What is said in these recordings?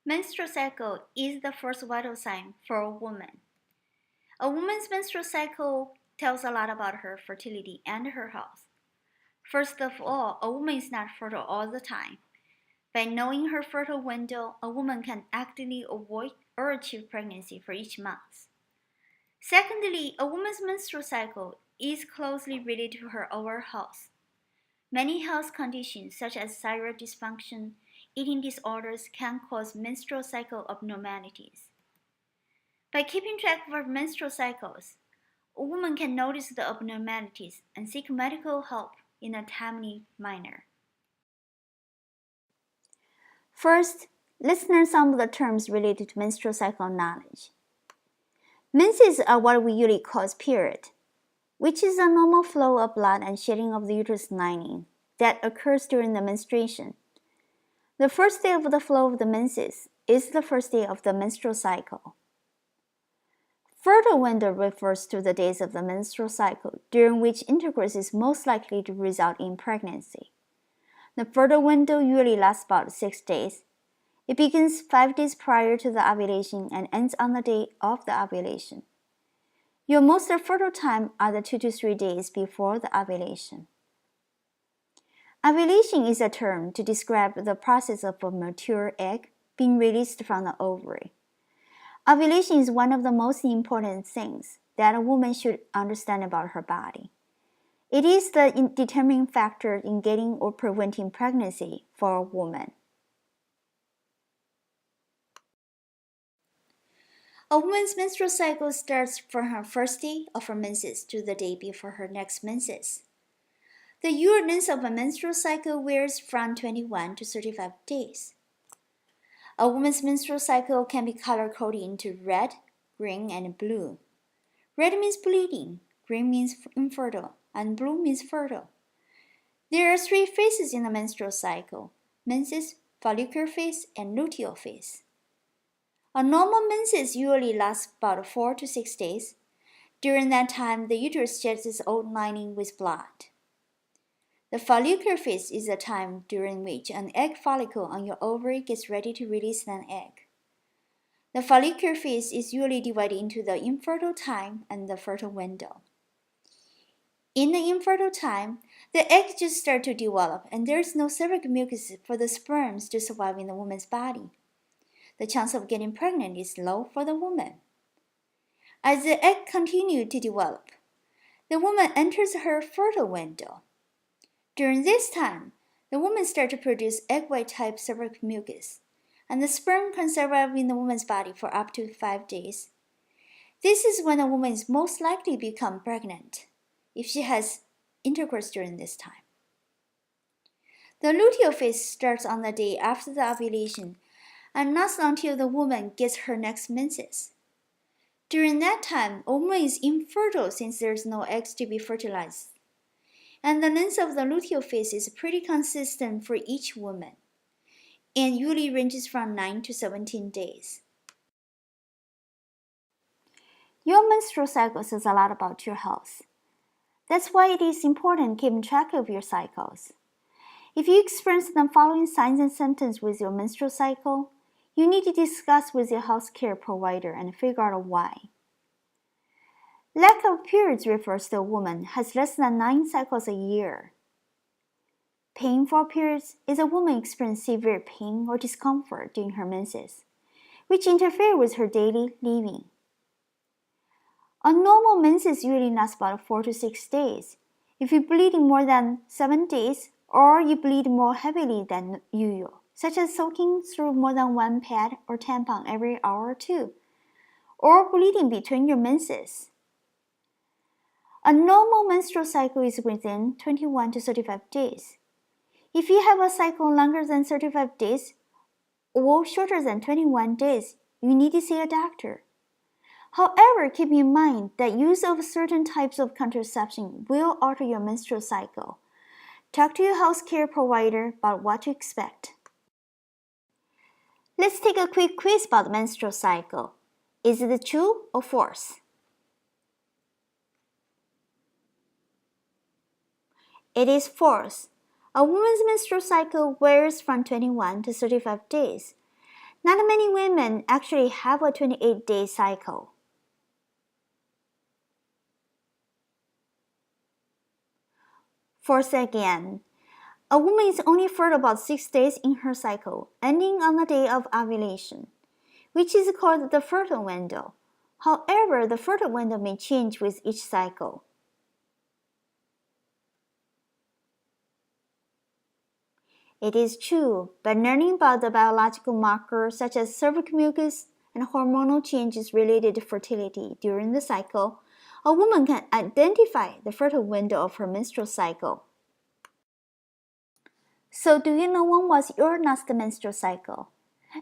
Menstrual cycle is the first vital sign for a woman. A woman's menstrual cycle tells a lot about her fertility and her health. First of all, a woman is not fertile all the time. By knowing her fertile window, a woman can actively avoid or achieve pregnancy for each month. Secondly, a woman's menstrual cycle is closely related to her overall health. Many health conditions, such as thyroid dysfunction, eating disorders, can cause menstrual cycle abnormalities. By keeping track of her menstrual cycles, a woman can notice the abnormalities and seek medical help in a timely manner. First, let's learn some of the terms related to menstrual cycle knowledge. Menses are what we usually call period, which is a normal flow of blood and shedding of the uterus lining that occurs during the menstruation. The first day of the flow of the menses is the first day of the menstrual cycle. Fertile window refers to the days of the menstrual cycle during which intercourse is most likely to result in pregnancy. The fertile window usually lasts about 6 days. It begins 5 days prior to the ovulation and ends on the day of the ovulation. Your most fertile time are the 2 to 3 days before the ovulation. Ovulation is a term to describe the process of a mature egg being released from the ovary. Ovulation is one of the most important things that a woman should understand about her body. It is the determining factor in getting or preventing pregnancy for a woman. A woman's menstrual cycle starts from her first day of her menses to the day before her next menses. The usual length of a menstrual cycle varies from 21 to 35 days. A woman's menstrual cycle can be color-coded into red, green, and blue. Red means bleeding, green means infertile, and blue means fertile. There are 3 phases in the menstrual cycle: menses, follicular phase, and luteal phase. A normal menses usually lasts about 4 to 6 days. During that time, the uterus sheds its old lining with blood. The follicular phase is a time during which an egg follicle on your ovary gets ready to release an egg. The follicular phase is usually divided into the infertile time and the fertile window. In the infertile time, the eggs just start to develop and there is no cervical mucus for the sperms to survive in the woman's body. The chance of getting pregnant is low for the woman. As the egg continues to develop, the woman enters her fertile window. During this time, the woman starts to produce egg white type cervical mucus, and the sperm can survive in the woman's body for up to 5 days. This is when a woman is most likely to become pregnant, if she has intercourse during this time. The luteal phase starts on the day after the ovulation and lasts until the woman gets her next menses. During that time, a woman is infertile since there is no eggs to be fertilized. And the length of the luteal phase is pretty consistent for each woman, and usually ranges from 9 to 17 days. Your menstrual cycle says a lot about your health. That's why it is important keeping track of your cycles. If you experience the following signs and symptoms with your menstrual cycle, you need to discuss with your healthcare provider and figure out why. Lack of periods refers to a woman has less than 9 cycles a year. Painful periods is a woman experiencing severe pain or discomfort during her menses, which interfere with her daily living. A normal menses usually lasts about 4 to 6 days. If you bleed in more than 7 days, or you bleed more heavily than usual, such as soaking through more than 1 pad or tampon every hour or 2, or bleeding between your menses. A normal menstrual cycle is within 21 to 35 days. If you have a cycle longer than 35 days or shorter than 21 days, you need to see a doctor. However, keep in mind that use of certain types of contraception will alter your menstrual cycle. Talk to your healthcare provider about what to expect. Let's take a quick quiz about the menstrual cycle. Is it true or false? It is false. A woman's menstrual cycle varies from 21 to 35 days. Not many women actually have a 28-day cycle. Fourth again, a woman is only fertile about 6 days in her cycle, ending on the day of ovulation, which is called the fertile window. However, the fertile window may change with each cycle. It is true, but learning about the biological markers such as cervical mucus and hormonal changes related to fertility during the cycle, a woman can identify the fertile window of her menstrual cycle. So do you know when was your last menstrual cycle?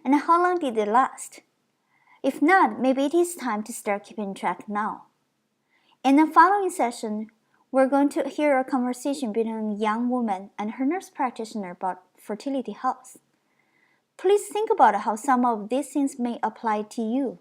And how long did it last? If not, maybe it is time to start keeping track now. In the following session, we're going to hear a conversation between a young woman and her nurse practitioner about fertility health. Please think about how some of these things may apply to you.